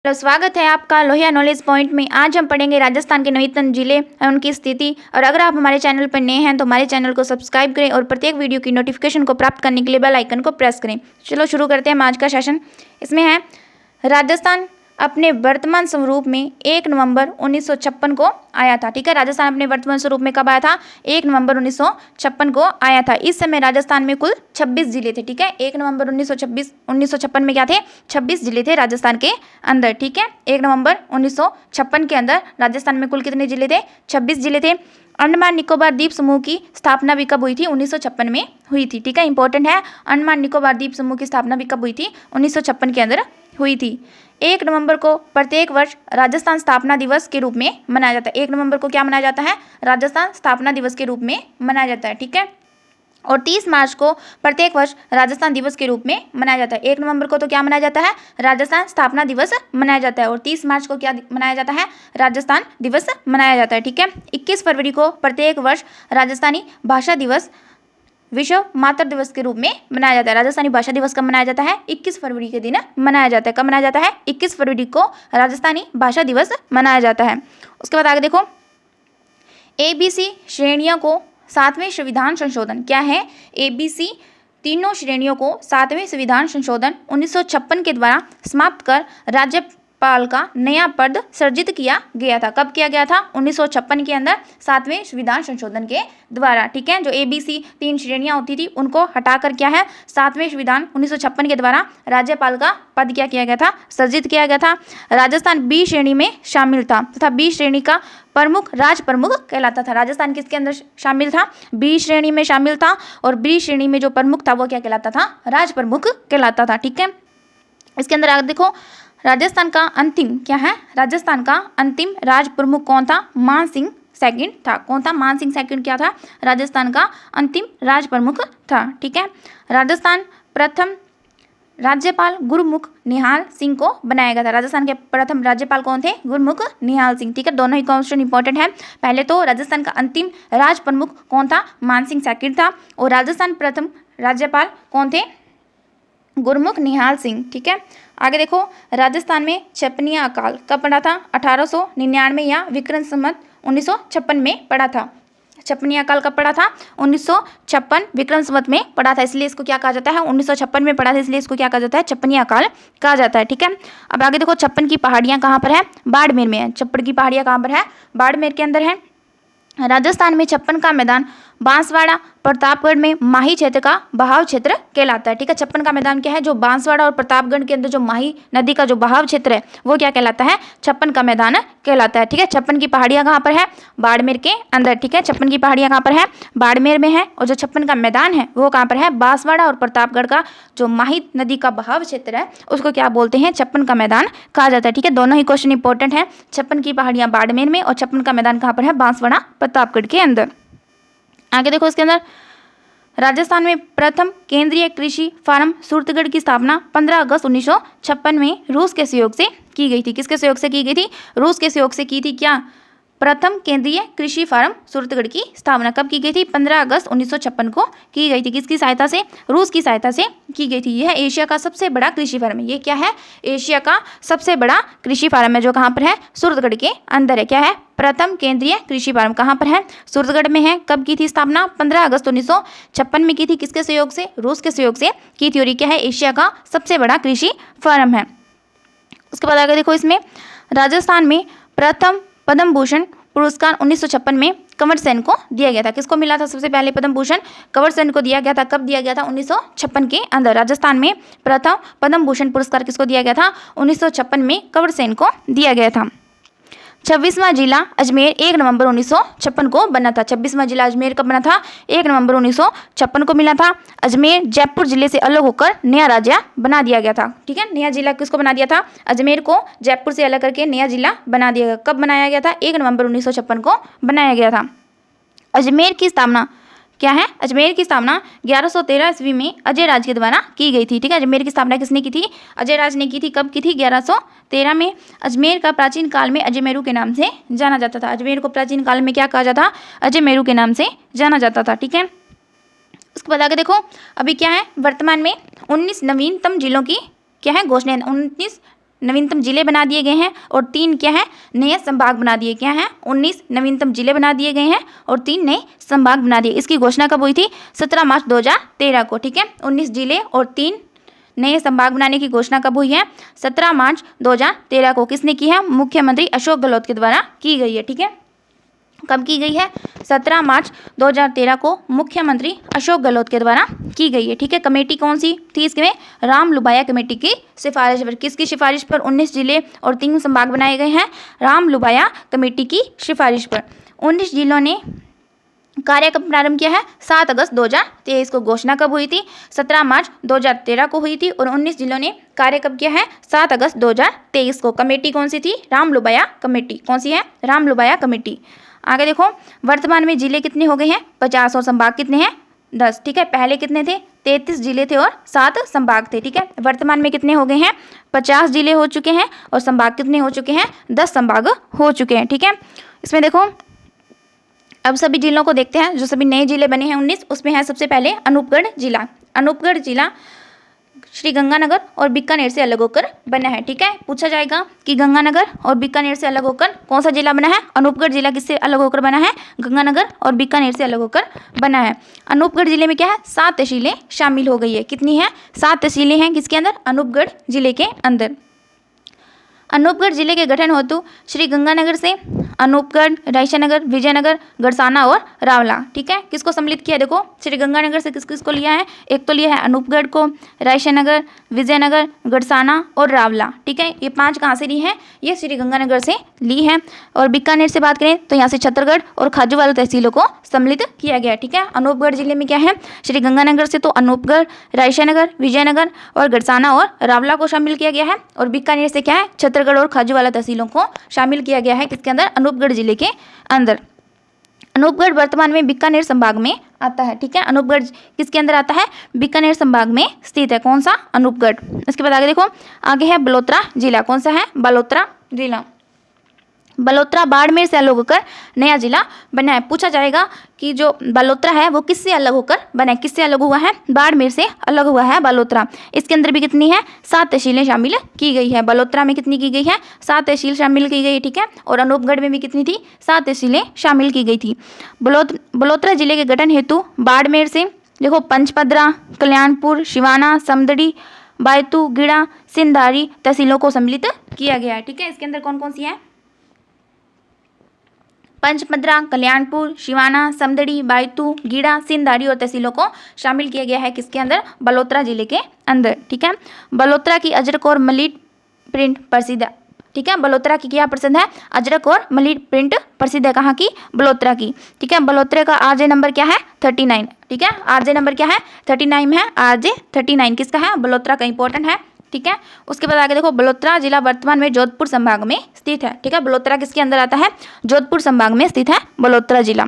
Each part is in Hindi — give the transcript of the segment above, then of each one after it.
हेलो, स्वागत है आपका लोहिया नॉलेज पॉइंट में। आज हम पढ़ेंगे राजस्थान के नवीनतम जिले और उनकी स्थिति। और अगर आप हमारे चैनल पर नए हैं तो हमारे चैनल को सब्सक्राइब करें और प्रत्येक वीडियो की नोटिफिकेशन को प्राप्त करने के लिए बेल आइकन को प्रेस करें। चलो शुरू करते हैं हम आज का सेशन। इसमें है राजस्थान अपने वर्तमान स्वरूप में 1 नवंबर 1956 को आया था। ठीक है, राजस्थान अपने वर्तमान स्वरूप में कब आया था? 1 नवंबर 1956 को आया था। इस समय राजस्थान में कुल 26 जिले थे। ठीक है, 1 नवंबर 1956 में क्या थे? 26 जिले थे राजस्थान के अंदर। ठीक है, 1 नवंबर 1956 के अंदर राजस्थान में कुल कितने जिले थे? 26 जिले थे। अंडमान निकोबार द्वीप समूह की स्थापना भी कब हुई थी? 1956 में हुई थी। ठीक है, इंपॉर्टेंट है। अंडमान निकोबार द्वीप समूह की स्थापना भी कब हुई थी? 1956 के अंदर हुई थी। 1 नवंबर को प्रत्येक वर्ष राजस्थान स्थापना दिवस के रूप में मनाया जाता है। 1 नवंबर को क्या मनाया जाता है? राजस्थान स्थापना दिवस के रूप में मनाया जाता है। ठीक है, और 30 मार्च को प्रत्येक वर्ष राजस्थान दिवस के रूप में मनाया जाता है। 1 नवंबर को तो क्या मनाया जाता है? राजस्थान स्थापना दिवस मनाया जाता है। और 30 मार्च को क्या मनाया जाता है? राजस्थान दिवस मनाया जाता है। ठीक है, 21 फरवरी को प्रत्येक वर्ष राजस्थानी भाषा दिवस विश्व मातृ दिवस के रूप में मनाया जाता है। राजस्थानी भाषा दिवस कब मनाया जाता है? 21 फरवरी के दिन मनाया जाता है। कब मनाया जाता है? 21 फरवरी को राजस्थानी भाषा दिवस मनाया जाता है। उसके बाद आगे देखो, ABC श्रेणियों को 7वें संविधान संशोधन क्या है? ABC तीनों श्रेणियों को 7वें संविधान संशोधन 1956 के द्वारा समाप्त कर राज्यपाल का नया पद सृजित किया गया था। कब किया गया था? 1956 के अंदर 7वें संविधान संशोधन के द्वारा। ठीक है, जो ABC 3 श्रेणियां होती थी उनको हटाकर क्या है? 7वें संविधान 1956 के द्वारा राज्यपाल का पद क्या किया गया था? सृजित किया गया था। राजस्थान B श्रेणी में शामिल था तथा B श्रेणी का प्रमुख राज प्रमुख कहलाता था। राजस्थान किसके अंदर शामिल था? B श्रेणी में शामिल था। और B श्रेणी में जो प्रमुख था वो क्या कहलाता था? राज प्रमुख कहलाता था। ठीक है, इसके अंदर आगे देखो, राजस्थान का अंतिम क्या है? राजस्थान का अंतिम राज प्रमुख कौन था? मान सिंह सेकंड था। कौन था? मान सिंह सेकंड क्या था? राजस्थान का अंतिम राज प्रमुख था। ठीक है, राजस्थान प्रथम राज्यपाल गुरमुख निहाल सिंह को बनाया गया था। राजस्थान के प्रथम राज्यपाल कौन थे? गुरमुख निहाल सिंह। ठीक है, दोनों ही क्वेश्चन इंपॉर्टेंट है। पहले तो राजस्थान का अंतिम राज प्रमुख कौन था? मान सिंह सेकंड था। और राजस्थान प्रथम राज्यपाल कौन थे? गुरमुख निहाल सिंह। ठीक है, आगे देखो, राजस्थान में छपनिया अकाल कब पड़ा था? 1899 या विक्रम संवत 1956 में पड़ा था। छपनिया अकाल कब पड़ा था? 1956 विक्रम संवत में पड़ा था, इसलिए इसको क्या कहा जाता है? 1956 में पड़ा था, इसलिए इसको क्या कहा जाता है? छपनिया अकाल कहा जाता है। ठीक है, अब आगे देखो, छप्पन की पहाड़ियाँ कहाँ पर है? बाड़मेर में है। छप्पन की पहाड़ियाँ कहाँ पर है? बाड़मेर के अंदर है। राजस्थान में छप्पन का मैदान बांसवाड़ा प्रतापगढ़ में माही क्षेत्र का बहाव क्षेत्र कहलाता है। ठीक है, छप्पन का मैदान क्या है? जो बांसवाड़ा और प्रतापगढ़ के अंदर जो माही नदी का जो बहाव क्षेत्र है वो क्या कहलाता है? छप्पन का मैदान कहलाता है। ठीक है, छप्पन की पहाड़ियाँ कहाँ पर है? बाड़मेर के अंदर। ठीक है, छप्पन की पहाड़ियाँ कहाँ पर है? बाड़मेर में है। और जो छप्पन का मैदान है वो कहाँ पर है? बांसवाड़ा और प्रतापगढ़ का जो माही नदी का बहाव क्षेत्र है उसको क्या बोलते हैं? छप्पन का मैदान कहा जाता है। ठीक है, दोनों ही क्वेश्चन इंपॉर्टेंट है। छप्पन की पहाड़ियाँ बाड़मेर में और छप्पन का मैदान कहाँ पर है? बांसवाड़ा प्रतापगढ़ के अंदर। आगे देखो, इसके अंदर राजस्थान में प्रथम केंद्रीय कृषि फार्म सूरतगढ़ की स्थापना 15 अगस्त 1956 में रूस के सहयोग से की गई थी। किसके सहयोग से की गई थी? रूस के सहयोग से की थी। क्या? प्रथम केंद्रीय कृषि फार्म सूरतगढ़ की स्थापना कब की गई थी? 15 अगस्त 1956 को की गई थी। किसकी सहायता से? रूस की सहायता से की गई थी। यह एशिया का सबसे बड़ा कृषि फार्म है। ये क्या है? एशिया का सबसे बड़ा कृषि फार्म है, जो कहाँ पर है? सूरतगढ़ के अंदर है। क्या है? प्रथम केंद्रीय कृषि फार्म कहाँ पर है? सूरतगढ़ में है। कब की थी स्थापना? 15 अगस्त 1956 में की थी। किसके सहयोग से? रूस के सहयोग से की थी। और ये क्या है? एशिया का सबसे बड़ा कृषि फार्म है। उसके बाद आगे देखो, इसमें राजस्थान में प्रथम पद्म भूषण पुरस्कार 1956 में कंवर सेन को दिया गया था। किसको मिला था सबसे पहले पद्म भूषण? कंवर सेन को दिया गया था। कब दिया गया था? 1956 के अंदर। राजस्थान में प्रथम पद्म भूषण पुरस्कार किसको दिया गया था? 1956 में कंवर सेन को दिया गया था। 26वां जिला अजमेर 1 नवंबर 1956 को बना था। 26वां जिला अजमेर कब बना था? 1 नवंबर 1956 को मिला था। अजमेर जयपुर जिले से अलग होकर नया राज्य बना दिया गया था। ठीक है, नया जिला किसको बना दिया था? अजमेर को जयपुर से अलग करके नया जिला बना दिया गया। कब बनाया गया था? 1 नवंबर 1956 को बनाया गया था। अजमेर की स्थापना क्या है? अजमेर की स्थापना 1113 ईस्वी में अजय राज के द्वारा की गई थी। ठीक है, अजमेर की स्थापना किसने की थी? अजय राज ने की थी। कब की थी? 1113 में। अजमेर का प्राचीन काल में अजयमेरू के नाम से जाना जाता था। अजमेर को प्राचीन काल में क्या कहा जाता था? अजयमेरू के नाम से जाना जाता था। ठीक है, उसके बाद आगे देखो, अभी क्या है? वर्तमान में 19 नवीनतम जिलों की क्या है? घोषणा। 19 नवीनतम जिले बना दिए गए हैं और 3 क्या है, नए संभाग बना दिए। क्या हैं, 19 नवीनतम जिले बना दिए गए हैं और 3 नए संभाग बना दिए। इसकी घोषणा कब हुई थी, 17 मार्च 2013 को। ठीक है, 19 जिले और 3 नए संभाग बनाने की घोषणा कब हुई है, 17 मार्च 2013 को। किसने की है, मुख्यमंत्री अशोक गहलोत के द्वारा की गई है। ठीक है, कब की गई है, 17 मार्च 2013 को मुख्यमंत्री अशोक गहलोत के द्वारा की गई है। ठीक है, कमेटी कौन सी थी इसमें, राम लुबाया कमेटी की सिफारिश पर। किसकी सिफारिश पर 19 जिले और 3 संभाग बनाए गए हैं, राम लुबाया कमेटी की सिफारिश पर। 19 जिलों ने कार्य कब प्रारंभ किया है, 7 अगस्त 2023 को। घोषणा कब हुई थी, 17 मार्च 2013 को हुई थी और 19 जिलों ने कार्य कब किया है, 7 अगस्त 2023 को। कमेटी कौन सी थी, राम लुबाया कमेटी। कौन सी है, राम लुबाया कमेटी। आगे देखो, वर्तमान में जिले कितने हो गए हैं, 50 और संभाग कितने हैं, 10। ठीक है, पहले कितने थे, 33 जिले थे और 7 संभाग थे। ठीक है, वर्तमान में कितने हो गए हैं, 50 जिले हो चुके हैं और संभाग कितने हो चुके हैं, 10 संभाग हो चुके हैं। ठीक है, इसमें देखो अब सभी जिलों को देखते हैं, जो सभी नए जिले बने हैं 19, उसमें है सबसे पहले अनूपगढ़ जिला। अनूपगढ़ जिला श्री गंगानगर और बीकानेर से अलग होकर बना है। ठीक है, पूछा जाएगा कि गंगानगर और बीकानेर से अलग होकर कौन सा जिला बना है, अनूपगढ़ जिला किससे अलग होकर बना है, गंगानगर और बीकानेर से अलग होकर बना है। अनूपगढ़ जिले में क्या है, 7 तहसीलें शामिल हो गई है। कितनी है, 7 तहसीलें हैं किसके अंदर, अनूपगढ़ जिले के अंदर। अनूपगढ़ जिले के गठन हेतु श्री गंगानगर से अनूपगढ़, रायशानगर, विजयनगर, गड़साना और रावला। ठीक है, किसको सम्मिलित किया, देखो श्री गंगानगर से किस किस को लिया है, एक तो लिया है अनूपगढ़ को, रायशानगर, विजयनगर, गड़साना और रावला। ठीक है, ये 5 कहाँ से ली है, ये श्री गंगानगर से ली है। और बीकानेर से बात करें तो यहाँ से छत्तरगढ़ और खाजूवाला तहसीलों को सम्मिलित किया गया है। ठीक है, अनूपगढ़ जिले में क्या है, श्री गंगानगर से तो अनूपगढ़, रायशानगर, विजयनगर और गड़साना और रावला को शामिल किया गया है। और बीकानेर से क्या है, छत्तरगढ़ और खाजूवाला तहसीलों को शामिल किया गया है किसके अंदर, अनूपगढ़ जिले के अंदर। अनूपगढ़ वर्तमान में बीकानेर संभाग में आता है। ठीक है, अनूपगढ़ किसके अंदर आता है, बीकानेर संभाग में स्थित है। कौन सा, अनूपगढ़। इसके बाद आगे देखो, आगे है बलोत्रा जिला। कौन सा है, बलोत्रा जिला। बलोत्रा बाड़मेर से अलग होकर नया जिला बना है। पूछा जाएगा कि जो बलोत्रा है वो किससे अलग होकर बना है, किससे अलग हुआ है, बाड़मेर से अलग हुआ है बलोत्रा। इसके अंदर भी कितनी है, 7 तहसीलें शामिल की गई है। बलोत्रा में कितनी की गई है, 7 तहसील शामिल की गई। ठीक है, और अनूपगढ़ में भी कितनी थी, 7 तहसीलें शामिल की गई थी। बलोत्रा जिले के गठन हेतु बाड़मेर से देखो पंचपदरा, कल्याणपुर, शिवाना, समदड़ी, बायतू, गिड़ा, सिंधारी तहसीलों को सम्मिलित किया गया है। ठीक है, इसके अंदर कौन कौन सी है, पंचपदरा, कल्याणपुर, शिवाना, समदड़ी, बायतू, गीड़ा, सिंधारी और तहसीलों को शामिल किया गया है किसके अंदर, बलोत्रा जिले के अंदर। ठीक है, बलोत्रा की अजरक और मलिट प्रिंट प्रसिद्ध है। ठीक है, बलोत्रा की क्या प्रसिद्ध है, अजरक और मलिट प्रिंट प्रसिद्ध है। कहाँ की, बलोत्रा की। ठीक है, बलोत्रा का आरजे नंबर क्या है, 39। ठीक है, आरजे नंबर क्या है, 39 है, आरजे 39 किसका है, बलोत्रा का, इंपॉर्टेंट है। ठीक है, उसके बाद आगे देखो, बलोत्रा जिला वर्तमान में जोधपुर संभाग में स्थित है। ठीक है, बलोत्रा किसके अंदर आता है, जोधपुर संभाग में स्थित है बलोत्रा जिला।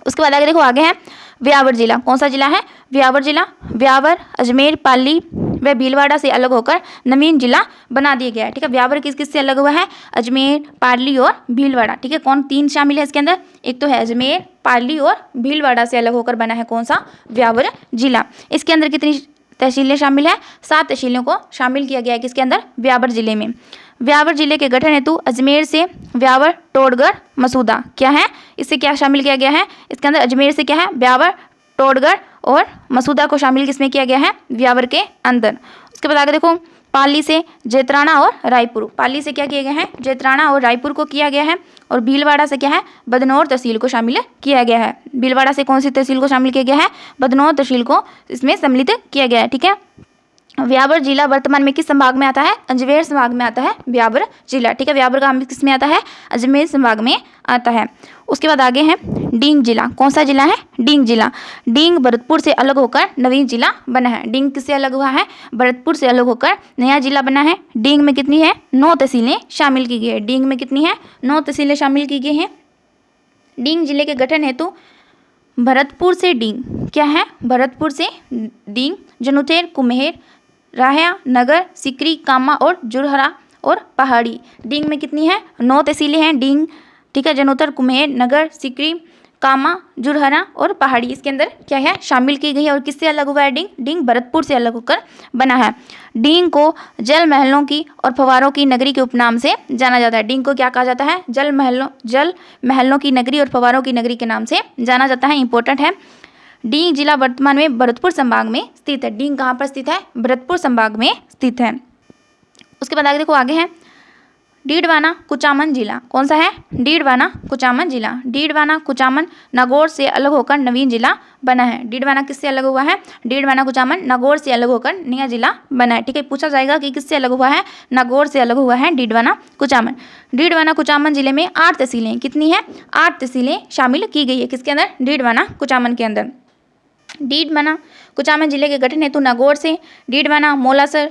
उसके बाद आगे देखो, आगे है ब्यावर जिला। कौन सा जिला है, ब्यावर जिला। ब्यावर, अजमेर, पाली व भीलवाड़ा से अलग होकर नवीन जिला बना दिया गया है। ठीक है, ब्यावर किस किस से अलग हुआ है, अजमेर, पाली और भीलवाड़ा। ठीक है, कौन 3 शामिल है इसके अंदर, एक तो है अजमेर, पाली और भीलवाड़ा से अलग होकर बना है कौन सा, ब्यावर जिला। इसके अंदर कितनी तहसीलें शामिल है, 7 तहसीलों को शामिल किया गया है किसके अंदर, ब्यावर जिले में। ब्यावर जिले के गठन हेतु अजमेर से ब्यावर, टोडगढ़, मसूदा क्या है, इससे क्या शामिल किया गया है, इसके अंदर अजमेर से क्या है, ब्यावर, टोडगढ़ और मसूदा को शामिल किसमें किया गया है, ब्यावर के अंदर। उसके बाद आगे देखो, पाली से जेतराना और रायपुर। पाली से क्या किया गया है, जेतराना और रायपुर को किया गया है। और भीलवाड़ा से क्या है, बदनौर तहसील को शामिल किया गया है। भीलवाड़ा से कौन सी तहसील को शामिल किया गया है, बदनौर तहसील को इसमें सम्मिलित किया गया है। ठीक है, ब्यावर जिला वर्तमान में किस संभाग में आता है, अजमेर संभाग में आता है ब्यावर जिला। ठीक है, ब्यावर का किस में आता है, अजमेर संभाग में आता है। उसके बाद आगे है डींग जिला। कौन सा जिला है, डींग जिला। डींग भरतपुर से अलग होकर नवीन जिला बना है। डींग किससे अलग हुआ है, भरतपुर से अलग होकर नया जिला बना है। डींग में कितनी है, 9 तहसीलें शामिल की गई है। डींग में कितनी है, 9 तहसीलें शामिल की गई हैं। डींग जिले के गठन हेतु भरतपुर से डींग क्या है, भरतपुर से डींग, जनुथेर, कुम्हेर, राया, नगर, सिकरी, कामा और जुरहरा और पहाड़ी। डींग में कितनी है, 9 तहसीलें हैं डींग। ठीक है, जनोतर, कुम्हेर, नगर, सिकरी, कामा, जुरहरा और पहाड़ी इसके अंदर क्या है शामिल की गई है। और किससे अलग हुआ है डींग? डींग भरतपुर से अलग होकर बना है। डींग को जल महलों की और फव्वारों की नगरी के उपनाम से जाना जाता है। डींग को क्या कहा जाता है? जल महलों की नगरी और फव्वारों की नगरी के नाम से जाना जाता है। इंपॉर्टेंट है। डींग जिला वर्तमान में भरतपुर संभाग में स्थित है। डींग कहाँ पर स्थित है? भरतपुर संभाग में स्थित है। उसके बाद आगे देखो, आगे है डीडवाना कुचामन जिला। कौन सा है? डीडवाना कुचामन जिला। डीडवाना कुचामन नागौर से अलग होकर नवीन जिला बना है। डीडवाना किससे अलग हुआ है? डीडवाना कुचामन नागौर से अलग होकर नया जिला बना है। ठीक है, पूछा जाएगा कि किससे अलग हुआ है? नागौर से अलग हुआ है डीडवाना कुचामन। डीडवाना कुचामन जिले में 8 तहसीलें, कितनी है? 8 तहसीलें शामिल की गई है। किसके अंदर? डीडवाना कुचामन के अंदर। डीडवाना कुचामन जिले के गठन हेतु नागौर से डीडवाना, मोलासर,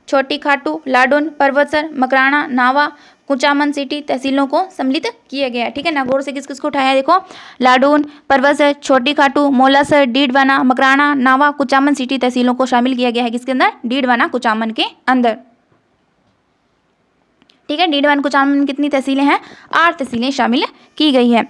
छोटी खाटू, लाडोन, पर्वतसर, मकराना, नावा, कुचामन सिटी तहसीलों को सम्मिलित किया गया है। ठीक है, नागौर से किस किस को उठाया है? देखो, लाडोन, पर्वतसर, छोटी खाटू, मोलासर, डीडवाना, मकराना, नावा, कुचामन सिटी तहसीलों को शामिल किया गया है। किसके अंदर? डीडवाना कुचामन के अंदर। ठीक है, डीडवाना कुचामन में कितनी तहसीलें हैं? 8 तहसीलें शामिल की गई है।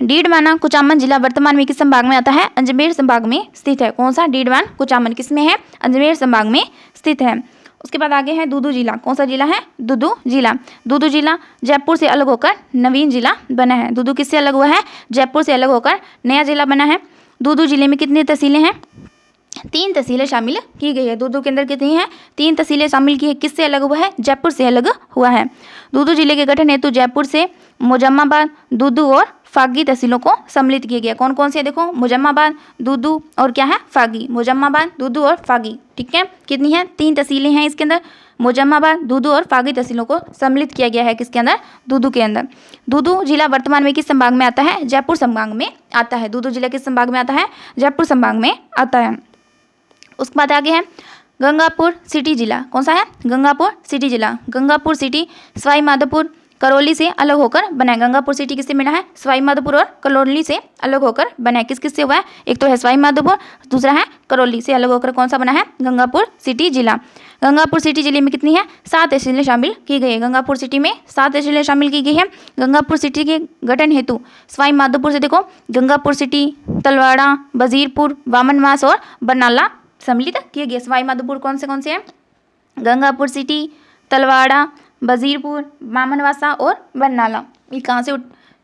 डीडवाना कुचामन जिला वर्तमान में किस संभाग में आता है? अजमेर संभाग में स्थित है। कौन सा? डीडवाना कुचामन किस में है? अजमेर संभाग में स्थित है। उसके बाद आगे है दूदू जिला। कौन सा जिला है? दूदू जिला। दूदू जिला जयपुर से अलग होकर नवीन जिला बना है। दूदू किससे अलग हुआ है? जयपुर से अलग होकर नया जिला बना है। दूदू जिले में कितनी तहसीलें हैं? 3 तहसीलें शामिल की गई है। दूदू के अंदर कितनी है? 3 तहसीलें शामिल की है। किससे अलग हुआ है? जयपुर से अलग हुआ है। दूदू जिले के गठन हेतु जयपुर से मोजम्माबाद, दूदू और फागी तहसीलों को सम्मिलित किया गया। कौन कौन से? देखो, मोजम्माबाद, दूदू और क्या है? फागी। मोजम्माबाद, दूदू और फागी। ठीक है, कितनी है? 3 तहसीलें हैं इसके अंदर। मोजम्माबाद, दूदू और फागी तहसीलों को सम्मिलित किया गया है। किसके अंदर? दूदू के अंदर। दूदू जिला वर्तमान में किस संभाग में आता है? जयपुर संभाग में आता है। दूदू जिला किस संभाग में आता है? जयपुर संभाग में आता है। उसके बाद आगे है गंगापुर सिटी जिला। कौन सा है? गंगापुर सिटी जिला। गंगापुर सिटी सवाई माधोपुर, करौली से अलग होकर बना है। गंगापुर सिटी किससे बना है? सवाई माधोपुर और करौली से अलग होकर बना है। किस किस से हुआ है? एक तो है सवाई माधोपुर, दूसरा है करौली से अलग होकर कौन सा बना है? गंगापुर सिटी जिला। गंगापुर सिटी जिले में कितनी है? 7 तहसीलें शामिल की गई है। गंगापुर सिटी में 7 तहसीलें शामिल की गई है। गंगापुर सिटी के गठन हेतु सवाई माधोपुर से देखो, गंगापुर सिटी, तलवाड़ा, वजीरपुर, वामनवास और बरनाला सम्मिलित किए गए। सवाई माधोपुर कौन से हैं? गंगापुर सिटी, तलवाड़ा, वजीरपुर, वामनवासा और बरनाला। ये कहाँ से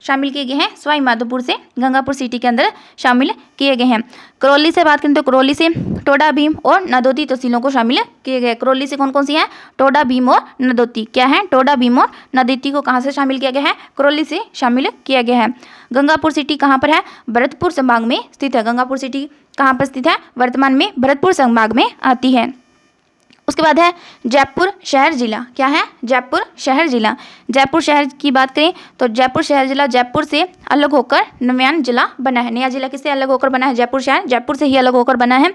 शामिल किए गए हैं? सवाई माधोपुर से गंगापुर सिटी के अंदर शामिल किए गए हैं। करौली से बात करें तो करौली से टोडा भीम और नदौती तहसीलों को शामिल किए गए। करौली से कौन कौन सी है? टोडा भीम और नदौती। क्या है? टोडा भीम और नदौती को कहाँ से शामिल किया गया है? करौली से शामिल किया गया है। गंगापुर सिटी कहाँ पर है? भरतपुर संभाग में स्थित है। गंगापुर सिटी कहाँ पर स्थित है? वर्तमान में भरतपुर संभाग में आती है। उसके बाद है जयपुर शहर जिला। क्या है? जयपुर शहर जिला। जयपुर शहर की बात करें तो जयपुर शहर जिला जयपुर से अलग होकर नया जिला बना है। नया जिला किससे अलग होकर बना है? जयपुर शहर जयपुर से ही अलग होकर बना है।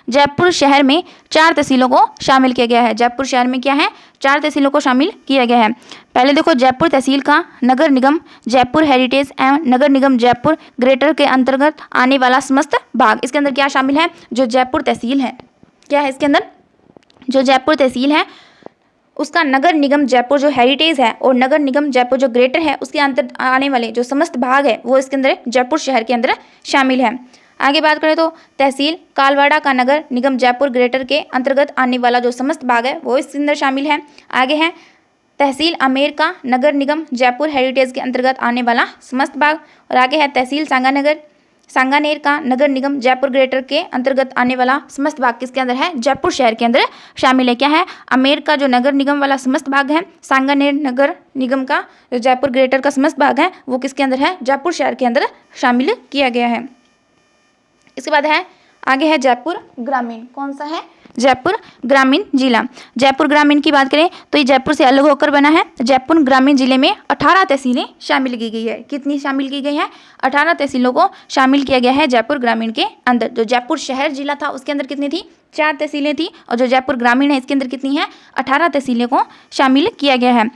जयपुर शहर में 4 तहसीलों को शामिल किया गया है। जयपुर शहर में क्या है? 4 तहसीलों को शामिल किया गया है। पहले देखो, जयपुर तहसील का नगर निगम जयपुर हेरिटेज एवं नगर निगम जयपुर ग्रेटर के अंतर्गत आने वाला समस्त भाग। इसके अंदर क्या शामिल है? जो जयपुर तहसील है, क्या है इसके अंदर? जो जयपुर तहसील है उसका नगर निगम जयपुर जो हेरिटेज है और नगर निगम जयपुर जो ग्रेटर है उसके अंदर आने वाले जो समस्त भाग है वो इसके अंदर जयपुर शहर के अंदर शामिल है। आगे बात करें तो तहसील कालवाड़ा का नगर निगम जयपुर ग्रेटर के अंतर्गत आने वाला जो समस्त भाग है वो इसके अंदर शामिल है। आगे है तहसील आमेर का नगर निगम जयपुर हेरिटेज के अंतर्गत आने वाला समस्त भाग। और आगे है तहसील सांगानेर का नगर निगम जयपुर ग्रेटर के अंतर्गत आने वाला समस्त भाग किसके अंदर है? जयपुर शहर के अंदर शामिल है। क्या है? आमेर का जो नगर निगम वाला समस्त भाग है, सांगानेर नगर निगम का जो जयपुर ग्रेटर का समस्त भाग है वो किसके अंदर है? जयपुर शहर के अंदर शामिल किया गया है। इसके बाद है आगे है जयपुर ग्रामीण। कौन सा है? जयपुर ग्रामीण जिला। जयपुर ग्रामीण की बात करें तो ये जयपुर से अलग होकर बना है। जयपुर ग्रामीण जिले में 18 तहसीलें शामिल की गई है। कितनी शामिल की गई है? 18 तहसीलों को शामिल किया गया है जयपुर ग्रामीण के अंदर। जो जयपुर शहर जिला था उसके अंदर कितनी थी? 4 तहसीलें थी। और जो जयपुर ग्रामीण है इसके अंदर कितनी है? 18 तहसीलें को शामिल किया गया है।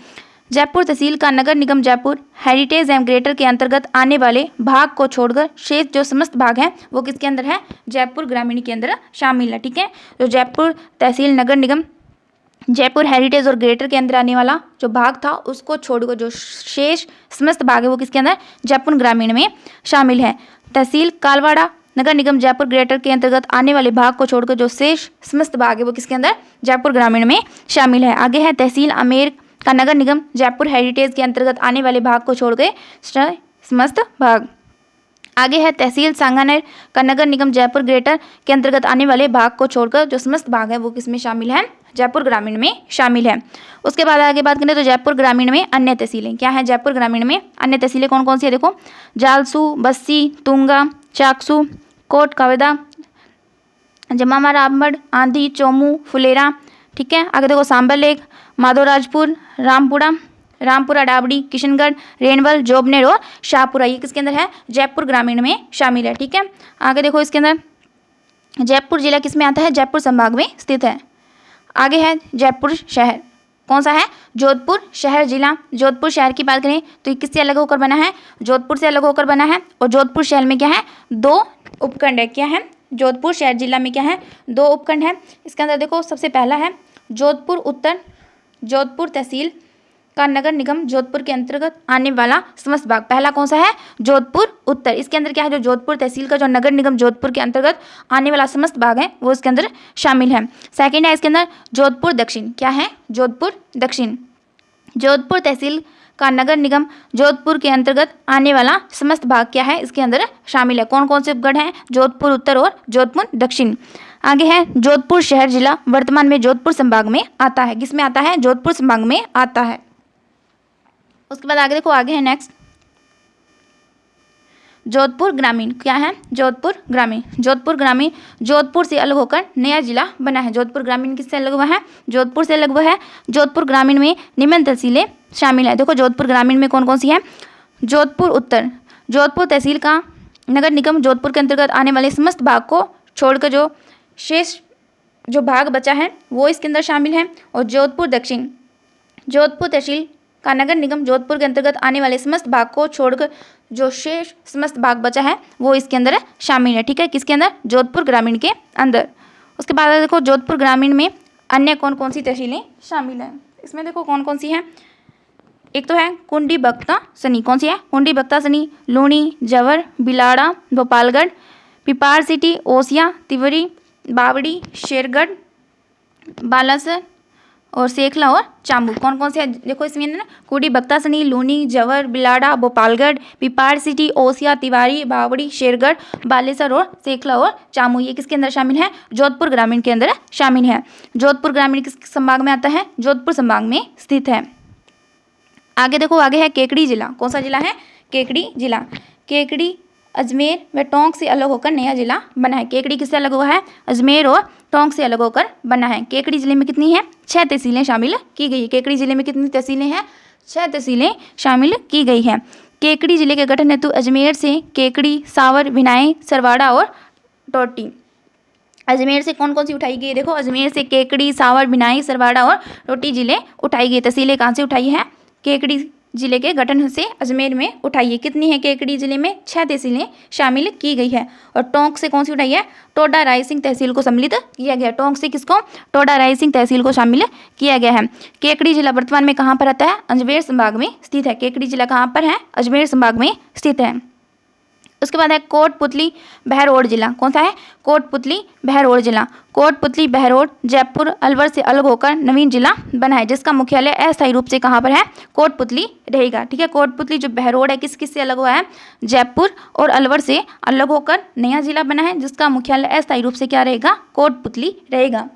जयपुर तहसील का नगर निगम जयपुर हेरिटेज एवं ग्रेटर के अंतर्गत आने वाले भाग को छोड़कर शेष जो समस्त भाग हैं वो किसके अंदर है? जयपुर ग्रामीण के अंदर शामिल है। ठीक है, तो जयपुर तहसील नगर निगम जयपुर हेरिटेज और ग्रेटर के अंदर आने वाला जो भाग था उसको छोड़कर जो शेष समस्त भाग है वो किसके अंदर, जयपुर ग्रामीण में शामिल है। तहसील कालवाड़ा नगर निगम जयपुर ग्रेटर के अंतर्गत आने वाले भाग को छोड़कर जो शेष समस्त भाग है वो किसके अंदर, जयपुर ग्रामीण में शामिल है। आगे है तहसील आमेर का नगर निगम जयपुर हेरिटेज के अंतर्गत आने वाले भाग को छोड़कर समस्त भाग। आगे है तहसील सांगानेर का नगर निगम जयपुर ग्रेटर के अंतर्गत आने वाले भाग को छोड़कर जो समस्त भाग है वो किसमें शामिल है, जयपुर ग्रामीण में शामिल है। उसके बाद आगे बात करें तो जयपुर ग्रामीण में अन्य तहसीलें क्या है, जयपुर ग्रामीण में अन्य तहसीलें कौन कौन सी है, देखो जालसू, बस्सी, तुंगा, चाकसू, कोट कवेदा, जमामा रामगढ़, आंधी, चोमू, फुलेरा। ठीक है, आगे देखो सांबर लेक, माधोराजपुर, रामपुरा डाबड़ी, किशनगढ़, रेणवल, जोबनेर और शाहपुरा, ये किसके अंदर है, जयपुर ग्रामीण में शामिल है। ठीक है, आगे देखो इसके अंदर जयपुर जिला किस में आता है, जयपुर संभाग में स्थित है। आगे है जयपुर शहर, कौन सा है, जोधपुर शहर जिला। जोधपुर शहर की बात करें तो ये किससे अलग होकर बना है, जोधपुर से अलग होकर बना है। और जोधपुर शहर में क्या है, 2 उपखंड है। क्या है, जोधपुर शहर जिला में क्या है, 2 उपखंड है। इसके अंदर देखो सबसे पहला है जोधपुर उत्तर, जोधपुर तहसील का नगर निगम जोधपुर के अंतर्गत आने वाला समस्त भाग। पहला कौन सा है, जोधपुर उत्तर। इसके अंदर क्या है, जो जोधपुर तहसील का जो नगर निगम जोधपुर के अंतर्गत आने वाला समस्त भाग है वो इसके अंदर शामिल है। सेकंड है इसके अंदर जोधपुर दक्षिण। क्या है, जोधपुर दक्षिण। जोधपुर तहसील का नगर निगम जोधपुर के अंतर्गत आने वाला समस्त भाग क्या है, इसके अंदर शामिल है। कौन कौन से उपगढ़ हैं, जोधपुर उत्तर और जोधपुर दक्षिण। आगे है जोधपुर शहर जिला, वर्तमान में जोधपुर संभाग में आता है। किसमें आता है, जोधपुर संभाग में आता है। उसके बाद आगे देखो, आगे है नेक्स्ट जोधपुर ग्रामीण। क्या है, जोधपुर ग्रामीण। जोधपुर ग्रामीण जोधपुर से अलग होकर नया जिला बना है। जोधपुर ग्रामीण किससे अलग हुआ है, जोधपुर से अलग हुआ है। जोधपुर ग्रामीण में निम्न तहसीलें शामिल है। देखो जोधपुर ग्रामीण में कौन कौन सी है, जोधपुर उत्तर, जोधपुर तहसील का नगर निगम जोधपुर के अंतर्गत आने वाले समस्त भाग को छोड़कर जो शेष जो भाग बचा है वो इसके अंदर शामिल है। और जोधपुर दक्षिण, जोधपुर तहसील का नगर निगम जोधपुर के अंतर्गत आने वाले समस्त भाग को छोड़कर जो शेष समस्त भाग बचा है वो इसके अंदर शामिल है। ठीक है, किसके अंदर, जोधपुर ग्रामीण के अंदर। उसके बाद देखो जोधपुर ग्रामीण में अन्य कौन कौन सी तहसीलें शामिल हैं। इसमें देखो कौन कौन सी हैं, एक तो है कुंडी बख्ता सनी। कौन सी है, कुंडी बख्ता सनी, लूणी, जवर, बिलाड़ा, भोपालगढ़, पिपार सिटी, ओसिया, तिवरी, बावड़ी, शेरगढ़, बालासर और सेखला और चांबू। कौन कौन से है, देखो इसमें ना कुंडी बख्ता सनी, लूनी, जवर, बिलाड़ा, भोपालगढ़, पिपार सिटी, ओसिया, तिवारी, बावड़ी, शेरगढ़, बालेसर और सेखला और चामू, ये किसके अंदर शामिल है, जोधपुर ग्रामीण के अंदर शामिल है। जोधपुर ग्रामीण किस संभाग में आता है, जोधपुर संभाग में स्थित है। आगे देखो, आगे है केकड़ी जिला। कौन सा जिला है, केकड़ी जिला। केकड़ी अजमेर व टोंक से अलग होकर नया जिला बना है। केकड़ी किससे अलग हुआ है, अजमेर और टोंक से अलग होकर बना है। केकड़ी जिले में कितनी है, 6 तहसीलें शामिल की गई है। केकड़ी जिले में कितनी तहसीलें हैं, 6 तहसीलें शामिल की गई हैं। केकड़ी जिले के गठन हेतु अजमेर से केकड़ी, सावर, विनाई, सरवाड़ा और टोटी। अजमेर से कौन कौन सी उठाई गई है, देखो अजमेर से केकड़ी, सावर, विनाई, सरवाड़ा और टोटी जिले उठाई गई। तहसीलें कहाँ से उठाई है, केकड़ी जिले के गठन से अजमेर में उठाई है। कितनी है, केकड़ी जिले में 6 तहसीलें शामिल की गई है। और टोंक से कौन सी उठाई है, टोडा रायसिंह तहसील को सम्मिलित किया गया। टोंक से किसको, टोडा रायसिंह तहसील को शामिल किया गया है। केकड़ी जिला वर्तमान में कहाँ पर आता है, अजमेर संभाग में स्थित है। केकड़ी जिला कहाँ पर है, अजमेर संभाग में स्थित है। उसके बाद है कोटपुतली बहरोड जिला। कौन सा है, कोटपुतली बहरोड जिला। कोटपुतली बहरोड जयपुर अलवर से अलग होकर नवीन जिला बना है, जिसका मुख्यालय अस्थायी रूप से कहाँ पर है, कोटपुतली रहेगा। ठीक है, कोटपुतली जो बहरोड है किस किस से अलग हुआ है, जयपुर और अलवर से अलग होकर नया जिला बना है, जिसका मुख्यालय अस्थायी रूप से क्या रहेगा, कोटपुतली रहेगा।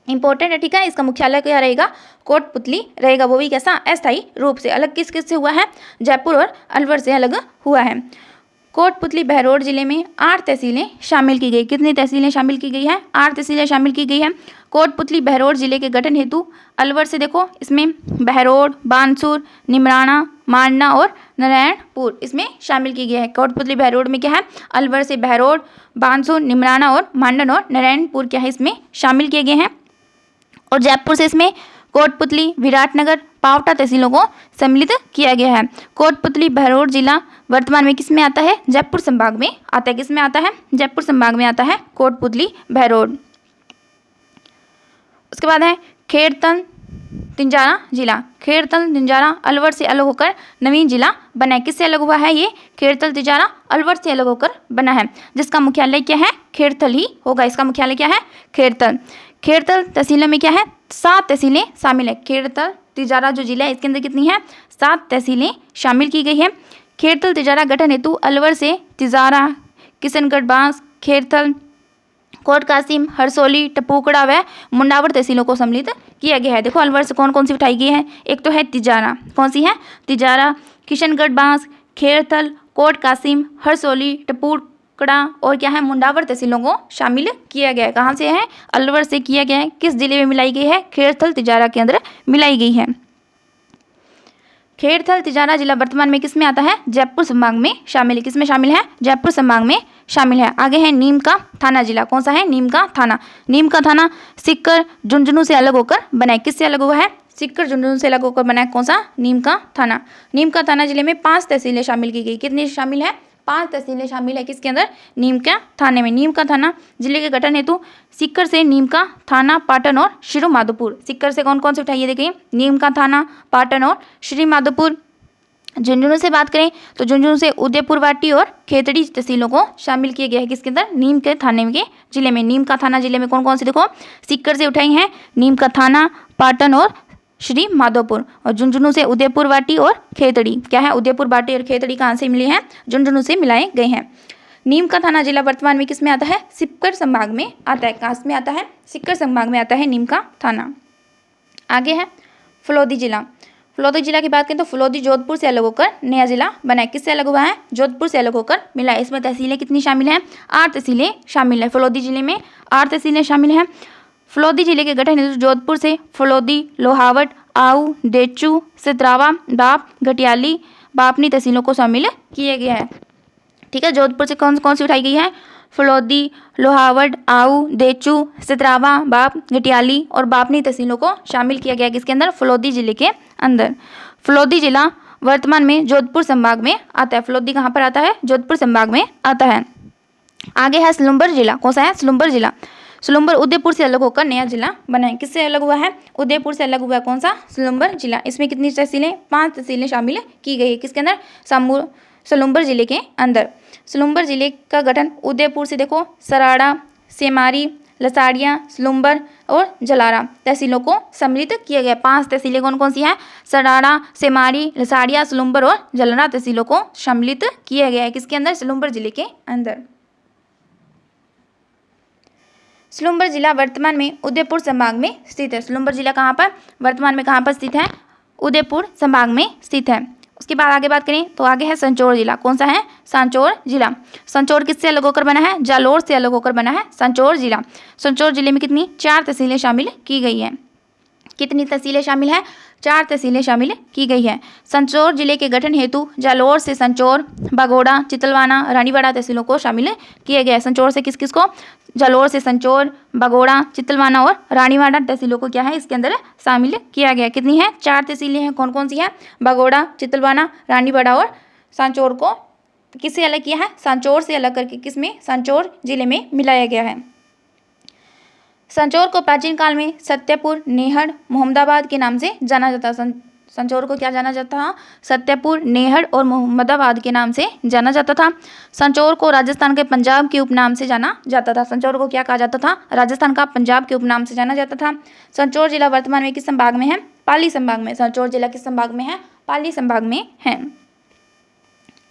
इंपॉर्टेंट है, ठीक है, इसका मुख्यालय क्या रहेगा, कोटपुतली रहेगा, वो भी कैसा, अस्थायी रूप से। अलग किस किस से हुआ है, जयपुर और अलवर से अलग हुआ है। कोटपुतली बहरोड जिले में 8 तहसीलें शामिल की गई। कितनी तहसीलें शामिल की गई है, 8 तहसीलें शामिल की गई है। कोटपुतली बहरोड जिले के गठन हेतु अलवर से देखो इसमें बहरोड, बानसूर, निमराना, मांडना और नारायणपुर इसमें शामिल की गई है। कोटपुतली बहरोड में क्या है, अलवर से बहरोड, बानसूर, निमराना और मांडन और नारायणपुर क्या है इसमें शामिल किए गए हैं। और जयपुर से इसमें कोटपुतली, विराटनगर, पावटा तहसीलों को सम्मिलित किया गया है। कोटपुतली बहरोड जिला वर्तमान में किस में आता है, जयपुर संभाग में आता है। किस में आता है, जयपुर संभाग में आता है कोटपुतली बहरोड। उसके बाद है खेड़तल तिंजारा जिला। खेड़तल तिंजारा अलवर से अलग होकर नवीन जिला बना है। किससे अलग हुआ है ये? खेड़तल तिंजारा अलवर से अलग होकर बना है, जिसका मुख्यालय क्या है? खेड़तल ही होगा। इसका मुख्यालय क्या है? खेड़तल। खेड़तल तहसीलों में क्या है? 7 तहसीलें शामिल है। खेड़तल तिंजारा जो जिला है इसके अंदर कितनी है? 7 तहसीलें शामिल की गई है। खेड़तल तिंजारा गठन हेतु अलवर से तिंजारा, किशनगढ़, बांस, खेड़तल, कोट कासिम, हरसोली, टपूकड़ा व मुंडावर तहसीलों को सम्मिलित किया गया है। देखो अलवर से कौन कौन सी उठाई गई है? एक तो है तिंजारा, कौन सी है? तिंजारा, किशनगढ़, बांस, खेड़तल, कोट कासिम, हरसोली, टपूकड़ा और क्या है? मुंडावर तहसीलों को शामिल किया गया है। कहाँ से है? अलवर से किया गया है। किस जिले में मिलाई गई है? खेड़तल तिंजारा के अंदर मिलाई गई है। खेड़तल तिंजारा जिला वर्तमान में किस में आता है? जयपुर संभाग में शामिल है। किस में शामिल है? जयपुर संभाग में शामिल है। आगे है नीम का थाना जिला। कौन सा है? नीम का थाना। नीम का थाना सीकर, झुंझुनू से अलग होकर बना है। किससे अलग हुआ है? सीकर, झुंझुनू से अलग होकर बना है। कौन सा? नीम का थाना। नीम का थाना जिले में 5 तहसीलें शामिल की गई। कितनी शामिल है? 5 तहसीलें शामिल है। किसके अंदर? नीम का थाने में। नीम का थाना जिले के गठन हेतु सीकर से नीम का थाना, पाटन और श्री माधोपुर। सीकर से कौन कौन से उठाइए? देखिए नीम का थाना, पाटन और श्री माधोपुर। झुंझुनू से बात करें तो झुंझुनू से उदयपुर वाटी और खेतड़ी तहसीलों को शामिल किया गया है। किसके अंदर? नीम के थाने के जिले में। नीम का थाना जिले में कौन कौन से? देखो सीकर से उठाई हैं नीम का थाना, पाटन और श्री माधोपुर। और झुंझुनू से उदयपुर वाटी और खेतड़ी। क्या है? उदयपुर वाटी और खेतड़ी कहाँ से मिली हैं? झुंझुनू से मिलाए गए हैं। नीम का थाना जिला वर्तमान में किस में आता है? सीकर संभाग में आता है। कहाँ में आता है? सीकर संभाग में आता है नीम का थाना। आगे है फलोदी जिला। फलोदी जिला की बात करें तो फलोदी जोधपुर से अलग होकर नया जिला बना है। किससे अलग हुआ है? जोधपुर से अलग होकर मिला है। इसमें तहसीलें कितनी शामिल हैं? 8 तहसीलें शामिल है। फलोदी जिले में 8 तहसीलें शामिल हैं। फलोदी जिले के गठन हेतु जोधपुर से फलोदी, लोहावट, आऊ, देचू, सितरावा, बाप, घटियाली, बापनी तहसीलों को शामिल किया गया है। ठीक है, जोधपुर से कौन कौन सी उठाई गई है? फलोदी, लोहावट, आऊ, देचू, सितरावा, बाप, घटियाली और बापनी तहसीलों को शामिल किया गया। किसके अंदर? फलोदी जिले के अंदर। फलोदी जिला वर्तमान में जोधपुर संभाग में आता है। फलोदी कहाँ पर आता है? जोधपुर संभाग में आता है। आगे है सलुम्बर जिला। कौन सा है? सलुम्बर जिला। सलुम्बर उदयपुर से अलग होकर नया जिला बना है। किससे अलग हुआ है? उदयपुर से अलग हुआ है। कौन सा? सलुम्बर जिला। इसमें कितनी तहसीलें? 5 तहसीलें शामिल की गई है। किसके अंदर? सलुम्बर जिले के अंदर। सलुम्बर जिले का गठन उदयपुर से देखो सराड़ा, सेमारी, लसाड़िया, सलुम्बर और जलारा तहसीलों को सम्मिलित किया गया। 5 तहसीलें कौन कौन सी हैं? सराड़ा, सेमारी, लसाड़िया, सलुम्बर और जलारा तहसीलों को सम्मिलित किया गया है। किसके अंदर? सलुम्बर जिले के अंदर। सलुम्बर जिला वर्तमान में उदयपुर संभाग में स्थित है। सलुम्बर जिला कहाँ पर? वर्तमान में कहाँ पर स्थित है? उदयपुर संभाग में स्थित है। उसके बाद आगे बात करें तो आगे है संचौर जिला। कौन सा है? संचौर जिला। संचौर किससे अलग होकर बना है? जालोर से अलग होकर बना है संचौर जिला। संचौर जिले में कितनी? 4 तहसीलें शामिल की गई हैं। कितनी तहसीलें शामिल हैं? 4 तहसीलें शामिल की गई है। संचौर जिले के गठन हेतु जालोर से संचौर, बगोड़ा, चितलवाना, रानीवाड़ा तहसीलों को शामिल किया गया है। संचौर से किस किस को? जालोर से संचौर, बगोड़ा, चितलवाना और रानीवाड़ा तहसीलों को क्या है? इसके अंदर शामिल किया गया। कितनी है? 4 तहसीलें हैं। कौन कौन सी हैं? बगोड़ा, चितलवाना, रानीवाड़ा और संचौर को किससे अलग किया है? संचौर से अलग करके किसमें? संचौर जिले में मिलाया गया है। संचौर को प्राचीन काल में सत्यपुर, नेहड़, मोहम्मदाबाद के नाम से जाना जाता था। संचौर को क्या जाना जाता था? सत्यपुर, नेहड़ और मोहम्मदाबाद के नाम से जाना जाता था। संचौर को राजस्थान के पंजाब के उपनाम से जाना जाता था। संचौर को क्या कहा जाता था? राजस्थान का पंजाब के उपनाम से जाना जाता था। संचौर जिला वर्तमान में किस संभाग में है? पाली संभाग में। संचौर जिला किस संभाग में है? पाली संभाग में है।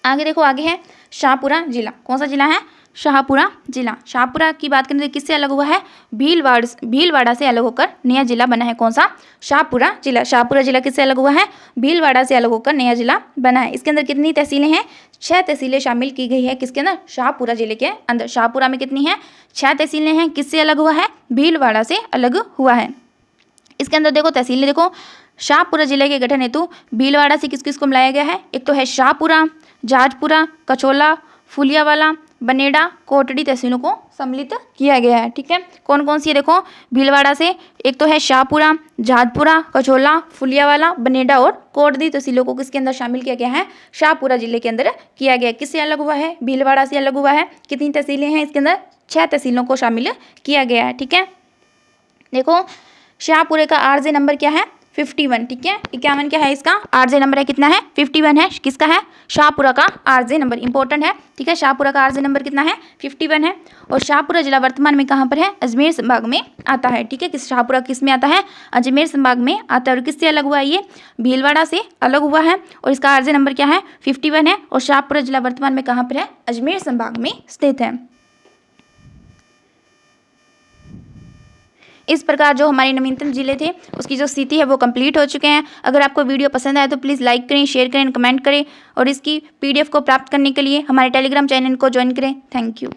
आगे देखो, आगे है शाहपुरा जिला। कौन सा जिला है? शाहपुरा जिला। शाहपुरा की बात करें तो किससे अलग हुआ है? भीलवाड़ा से अलग होकर नया जिला बना है। कौन सा? शाहपुरा जिला। शाहपुरा जिला किससे अलग हुआ है? भीलवाड़ा से अलग होकर नया जिला बना है। इसके अंदर कितनी तहसीलें हैं? 6 तहसीलें शामिल की गई है। किसके अंदर? शाहपुरा जिले के अंदर। शाहपुरा में कितनी है? 6 तहसीलें हैं। किससे अलग हुआ है? भीलवाड़ा से अलग हुआ है। इसके अंदर देखो तहसीलें देखो, शाहपुरा जिले के गठन हेतु भीलवाड़ा से किस किस को मिलाया गया है? एक तो है शाहपुरा, जहाजपुरा, कचौला, फुलियावाला, बनेड़ा, कोटड़ी तहसीलों को सम्मिलित किया गया है। ठीक है, कौन कौन सी है देखो भीलवाड़ा से? एक तो है शाहपुरा, जहाजपुरा, कचौला, फुलियावाला, बनेड़ा और कोटड़ी तहसीलों को किसके अंदर शामिल किया गया है? शाहपुरा जिले के अंदर किया गया। किससे अलग हुआ है? भीलवाड़ा से अलग हुआ है। कितनी तहसीलें हैं इसके अंदर? 6 तहसीलों को शामिल किया गया है। ठीक है, देखो शाहपुरा का आरजे नंबर क्या है 51, ठीक है। 51 क्या है इसका आरजे नंबर है, कितना है 51 है। किसका है शाहपुरा का आरजे नंबर, इंपॉर्टेंट है, ठीक है। शाहपुरा का आरजे नंबर कितना है 51 है। और शाहपुरा जिला वर्तमान में कहाँ पर है, अजमेर संभाग में आता है, ठीक है। किस शाहपुरा किस में आता है, अजमेर संभाग में आता है। और किससे अलग हुआ है, ये भीलवाड़ा से अलग हुआ है। और इसका आरजे नंबर क्या है 51 है। और शाहपुरा जिला वर्तमान में कहाँ पर है, अजमेर संभाग में स्थित है। इस प्रकार जो हमारे नवीनतम जिले थे उसकी जो स्थिति है वो कंप्लीट हो चुके हैं। अगर आपको वीडियो पसंद आए तो प्लीज़ लाइक करें, शेयर करें, कमेंट करें। और इसकी PDF को प्राप्त करने के लिए हमारे टेलीग्राम चैनल को ज्वाइन करें। Thank you.